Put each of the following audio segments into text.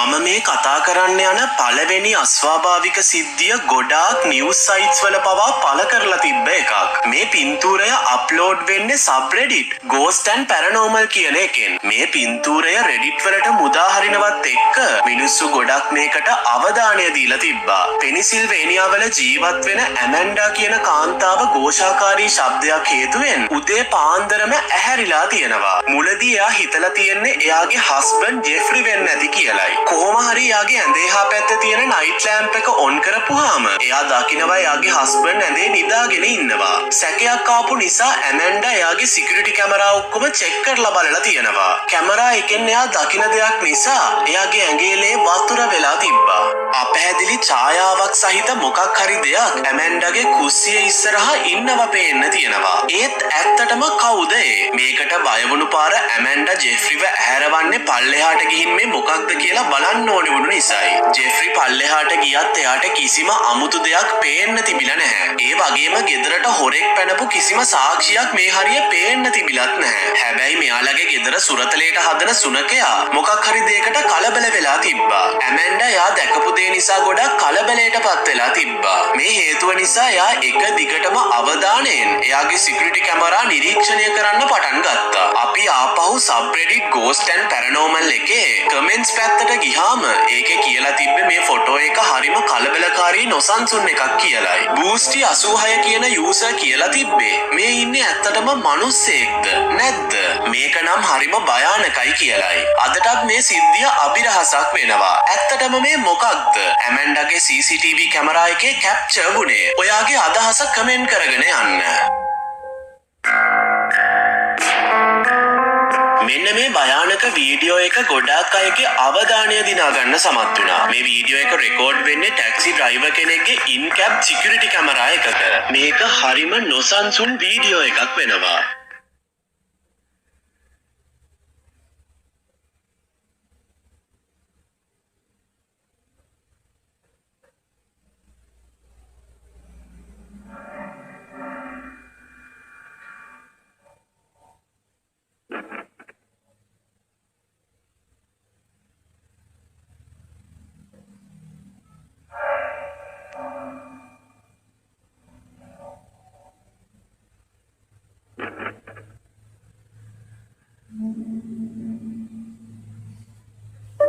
මම මේ කතා කරන්න යන පළවෙනි අස්වාභාවික සිද්ධිය ගොඩාක් නිවුස් සයිට්ස් වල පවා පළ කරලා තිබ්බ එකක්. මේ පින්තූරය අප්ලෝඩ් වෙන්නේ සබ්රෙඩිට් Ghost and Paranormal කියන එකෙන්. මේ පින්තූරය Reddit වලට මුදා හරිනවත් එක්ක මිනිස්සු ගොඩක් මේකට අවධානය දීලා තිබ්බා. පෙනිසිල්වේනියා වල ජීවත් වෙන ඇමන්ඩා කියන කාන්තාව ഘോഷාකාරී ශබ්දයක් හේතුවෙන් උදේ පාන්දරම ඇහැරිලා තියෙනවා. මුලදී එයා හිතලා තියෙන්නේ එයාගේ හස්බන්ඩ් ජෙෆ්රි වෙන්න ඇති කියලයි. කොහොම හරි එයාගේ ඇඳේ හා පැත්තේ තියෙන නයිට් ලැම්ප් එක ඔන් කරපුවාම එයා දකිනවා එයාගේ හස්බන්ඩ් ඇඳේ නිදාගෙන ඉන්නවා. සැකයක් ආපු නිසා ඇමන්ඩා එයාගේ සිකියුරිටි කැමරා ඔක්කොම චෙක් කරලා බලලා තියෙනවා. කැමරා එකෙන් එයා දකින දෙයක් නිසා එයාගේ ඇඟේ වතුර වෙලා තිබ්බා. අපැහැදිලි ඡායාවක් සහිත මොකක් හරි දෙයක් ඇමන්ඩාගේ කුස්සිය ඉස්සරහා ඉන්නවා පේන්න තියෙනවා. ඒත් ඇත්තටම කවුද ඒ? මේකට බය වුණු පාර ඇමන්ඩා ජෙෆ්රිව ඇහැරවන්නේ පල්ලෙහාට ගිහින් මේ මොකක්ද කියලා බලන්න ඕනේ වුණු නිසායි. ජෙෆ්රි පල්ලෙහාට ගියත් එයාට කිසිම අමුතු දෙයක් පේන්න තිබිලා නැහැ. ඒ වගේම ගෙදරට හොරෙක් පැනපු කිසිම සාක්ෂියක් මේ හරිය පේන්න තිබිලත් නැහැ. හැබැයි මෙයාලගේ ගෙදර සුරතලයට හදන සුනකයා මොකක් හරි දෙයකට කලබල වෙලා තිබ්බා. ඇමන්ඩා එයා දැකපු දේ නිසා ගොඩක් කලබලයටපත් වෙලා තිබ්බා. මේ හේතුව නිසා එයා එක දිගටම අවධානයෙන් එයාගේ සිකියුරිටි කැමරා නිරීක්ෂණය කරන්න පටන් ගත්තා. අපි ආපහු සබ්රෙඩිට් Ghost and Paranormal එකේ කමෙන්ට්ස් පැත්තට ගියාම ඒකේ කියලා තිබ්බේ මේ ෆොටෝ එක හරිම කලබලකාරී නොසන්සුන් එකක් කියලායි. බූස්ටි 86 කියන යූසර් කියලා තිබ්බේ මේ ඉන්නේ ඇත්තටම මිනිස්සෙක්ද නැද්ද? මේක නම් හරිම භයානකයි කියලායි. අදටත් මේ සිද්ධිය අභිරහසක් වෙනවා. ඇත්තටම මේ මොකක්ද? ඇමන්ඩාගේ CCTV කැමරා එකේ කැප්චර් වුණේ. ඔයාගේ අදහස කමෙන්ට් කරගෙන යන්න. මෙන්න මේ භයානක වීඩියෝ එක ගොඩාක් අයගේ අවධානය දිනා ගන්න සමත් වුණා. මේ වීඩියෝ එක රෙකෝඩ් වෙන්නේ ටැක්සි ඩ්‍රයිවර් කෙනෙක්ගේ ඉන් කැබ් සිකියුරිටි කැමරා එකක. මේක හරිම නොසන්සුන් වීඩියෝ එකක් වෙනවා.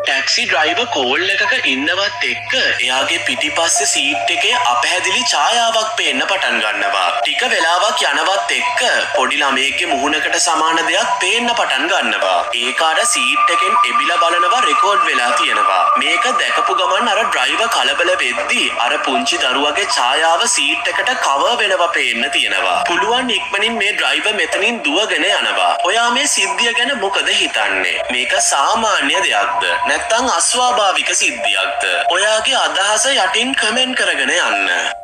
ටැක්සි ඩ්‍රයිවර් කෝල් එකක ඉන්නවත් එක්ක එයාගේ පිටිපස්සේ සීට් එකේ අපැහැදිලි ඡායාවක් පේන්න පටන් ගන්නවා. ටික වෙලාවක් යනවත් එක්ක පොඩි ළමයෙක්ගේ මුහුණකට සමාන දෙයක් පේන්න පටන් ගන්නවා. ඒක අර සීට් එකෙන් එබිලා බලනවා රෙකෝඩ් වෙලා තියෙනවා. මේක දැකපු ගමන් අර ඩ්‍රයිවර් කලබල වෙද්දී අර පුංචි දරුවගේ ඡායාව සීට් එකට කවර් වෙනවා පේන්න තියෙනවා. පුළුවන් ඉක්මනින් මේ ඩ්‍රයිවර් මෙතනින් දුවගෙන යනවා. ඔයා මේ සිද්ධිය ගැන මොකද හිතන්නේ? මේක සාමාන්‍ය දෙයක්ද? නැත්නම් අස්වාභාවික සිද්ධියක්ද? ඔයාගේ අදහස යටින් කමෙන්ට් කරගෙන යන්න.